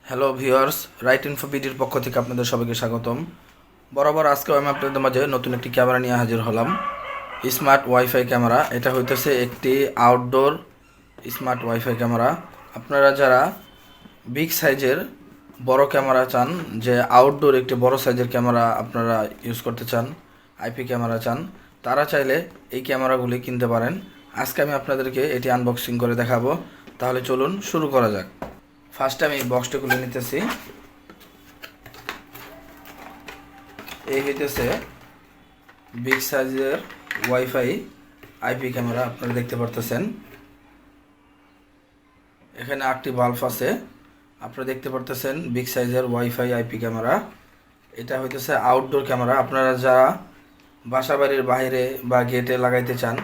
Hello viewers, রাইটিনফোবিডির পক্ষ থেকে আপনাদের সবাইকে স্বাগতম। বরাবর আজকেও আমি আপনাদের মাঝে নতুন একটি ক্যামেরা নিয়ে হাজির হলাম, স্মার্ট ওয়াইফাই ক্যামেরা। এটা হইতেছে একটি আউটডোর স্মার্ট ওয়াইফাই ক্যামেরা। আপনারা যারা বিগ সাইজের বড় ক্যামেরা চান, যে আউটডোর একটি বড় সাইজের ক্যামেরা আপনারা ইউজ করতে চান, আইপি ক্যামেরা চান, তারা চাইলে এই ক্যামেরাগুলি কিনতে পারেন। আজকে আমি আপনাদেরকে এটি আনবক্সিং করে দেখাবো। তাহলে চলুন শুরু করা যাক। ফার্স্টে আমি বক্সটা খুলে নিতেছি। এই হইতেছে বিগ সাইজের ওয়াইফাই আইপি ক্যামেরা। আপনারা দেখতে পারতেছেন এখানে 8টি বাল্ব আছে। আপনারা দেখতে পারতেছেন বিগ সাইজের ওয়াইফাই আইপি ক্যামেরা। এটা হইতেছে আউটডোর ক্যামেরা। আপনারা যারা বাসা বাড়ির বাইরে বা গেটে লাগাইতে চান,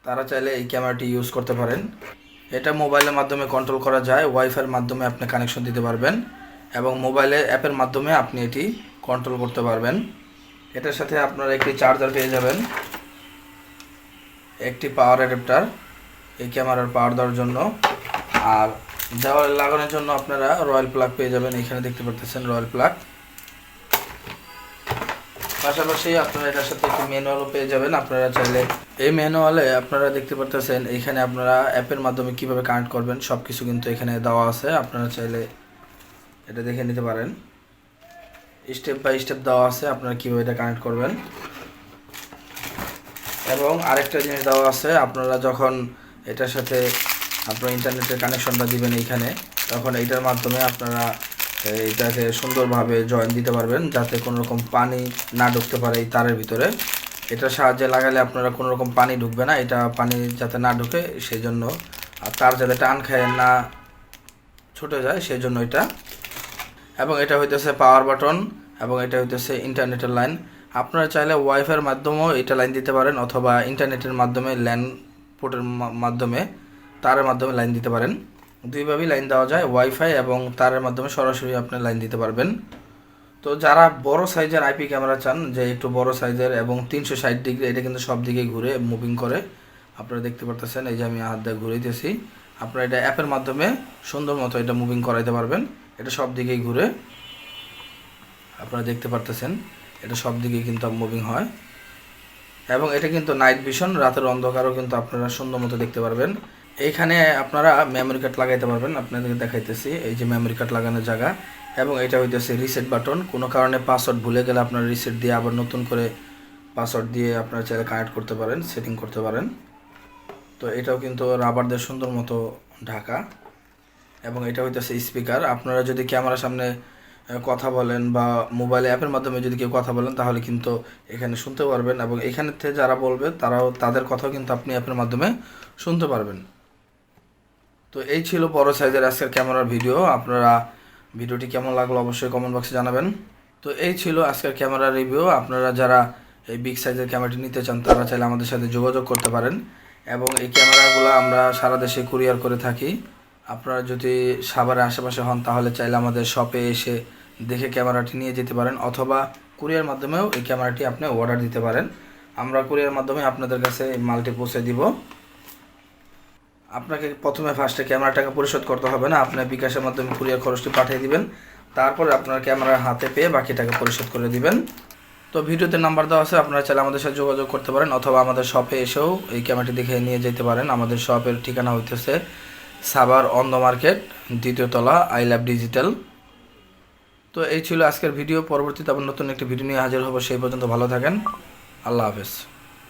তারা চাইলে এই ক্যামেরাটি ইউজ করতে পারেন। এটা মোবাইলের মাধ্যমে কন্ট্রোল করা যায়, ওয়াইফাইয়ের মাধ্যমে আপনি কানেকশন দিতে পারবেন এবং মোবাইলের অ্যাপের মাধ্যমে আপনি এটি কন্ট্রোল করতে পারবেন। এটার সাথে আপনারা একটি চার্জার পেয়ে যাবেন, একটি পাওয়ার অ্যাডাপ্টার এই ক্যামেরার পাওয়ার দেওয়ার জন্য, আর দেওয়ালে লাগানোর জন্য আপনারা রয়্যাল প্লাগ পেয়ে যাবেন। এখানে দেখতে পাচ্ছেন রয়্যাল প্লাগ। পাশাপাশি আপনারা এটার সাথে একটি ম্যানুয়ালও পেয়ে যাবেন। আপনারা চাইলে এই ম্যানুয়ালে আপনারা দেখতে পাচ্ছেন এখানে আপনারা অ্যাপের মাধ্যমে কিভাবে কানেক্ট করবেন সব কিছু কিন্তু এখানে দেওয়া আছে। আপনারা চাইলে এটা দেখে নিতে পারেন, স্টেপ বাই স্টেপ দেওয়া আছে আপনারা কীভাবে এটা কানেক্ট করবেন। এবং আরেকটা জিনিস দেওয়া আছে, আপনারা যখন এটার সাথে আপনার ইন্টারনেটের কানেকশনটা দিবেন এইখানে, তখন এইটার মাধ্যমে আপনারা এটাকে সুন্দরভাবে জয়েন দিতে পারবেন, যাতে কোনো রকম পানি না ঢুকতে পারে এই তারের ভিতরে। এটার সাহায্যে লাগালে আপনারা কোনো রকম পানি ঢুকবে না, এটা পানি যাতে না ঢুকে সেই জন্য, আর তার যাতে টান খায় না ছুটে যায় সেই জন্য এটা। এবং এটা হইতেছে পাওয়ার বাটন এবং এটা হইতেছে ইন্টারনেটের লাইন। আপনারা চাইলে ওয়াইফাইয়ের মাধ্যমেও এটা লাইন দিতে পারেন, অথবা ইন্টারনেটের মাধ্যমে ল্যান্ড পোর্টের মাধ্যমে তারের মাধ্যমে লাইন দিতে পারেন। দুইভাবেই লাইন দেওয়া যায়, ওয়াইফাই এবং তারের মাধ্যমে সরাসরি আপনি লাইন দিতে পারবেন। তো যারা বড় সাইজের আইপি ক্যামেরা চান, যে একটু বড় সাইজের এবং 360 ডিগ্রি, এটা কিন্তু সব দিকেই ঘুরে মুভিং করে। আপনারা দেখতে পারতেছেন, এই যে আমি হাত দিয়ে ঘুরাইতেছি। আপনারা এটা অ্যাপের মাধ্যমে সুন্দর মতো এটা মুভিং করাইতে পারবেন। এটা সব দিকেই ঘুরে, আপনারা দেখতে পারতেছেন এটা সব দিকেই কিন্তু মুভিং হয়। এবং এটা কিন্তু নাইট ভিশন, রাতের অন্ধকারও কিন্তু আপনারা সুন্দর মতো দেখতে পারবেন। এইখানে আপনারা মেমোরি কার্ড লাগাইতে পারবেন। আপনাদেরকে দেখাইতেছি, এই যে মেমোরি কার্ড লাগানোর জায়গা। এবং এটা হইতেছে রিসেট বাটন। কোনো কারণে পাসওয়ার্ড ভুলে গেলে আপনারা রিসেট দিয়ে আবার নতুন করে পাসওয়ার্ড দিয়ে আপনারা চাইলে কানেক্ট করতে পারেন, সেটিং করতে পারেন। তো এটাও কিন্তু রাবার দিয়ে সুন্দর মতো ঢাকা। এবং এটা হইতেছে স্পিকার। আপনারা যদি ক্যামেরার সামনে কথা বলেন বা মোবাইলে অ্যাপের মাধ্যমে যদি কেউ কথা বলেন, তাহলে কিন্তু এখানে শুনতে পারবেন, এবং এখানে থেকে যারা বলবে তাদের কথাও কিন্তু আপনি অ্যাপের মাধ্যমে শুনতে পারবেন। তো এই ছিল বড় সাইজের আজকের ক্যামেরার ভিডিও। আপনারা ভিডিওটি কেমন লাগলো অবশ্যই কমেন্ট বক্সে জানাবেন। তো এই ছিল আজকের ক্যামেরার রিভিউ। আপনারা যারা এই বিগ সাইজের ক্যামেরাটি নিতে চান, তারা চাইলে আমাদের সাথে যোগাযোগ করতে পারেন। এবং এই ক্যামেরাগুলো আমরা সারা দেশে কুরিয়ার করে থাকি। আপনারা যদি সাভারের আশেপাশে হন, তাহলে চাইলে আমাদের শপে এসে দেখে ক্যামেরাটি নিয়ে যেতে পারেন, অথবা কুরিয়ার মাধ্যমেও এই ক্যামেরাটি আপনি অর্ডার দিতে পারেন। আমরা কুরিয়ার মাধ্যমে আপনাদের কাছে এই মালটি পৌঁছে দিব। আপনাকে প্রথমে ফার্স্টে ক্যামেরাটাকে পরিশোধ করতে হবে না, আপনার বিকাশের মাধ্যমে কুরিয়ার খরচটি পাঠিয়ে দিবেন। তারপরে আপনার ক্যামেরা হাতে পেয়ে বাকি টাকা পরিশোধ করে দিবেন। তো ভিডিওতে নাম্বার দেওয়া আছে, আপনারা চাইলে আমাদের সাথে যোগাযোগ করতে পারেন, অথবা আমাদের শপে এসেও এই ক্যামেরাটি দেখে নিয়ে যেতে পারেন। আমাদের শপের ঠিকানা হইতেছে সাভার অন্ধ মার্কেট, 2য় তলা, আই লাভ ডিজিটাল। তো এই ছিল আজকের ভিডিও। পরবর্তীতে আবার নতুন একটি ভিডিও নিয়ে হাজির হব। সেই পর্যন্ত ভালো থাকেন। আল্লাহ হাফেজ।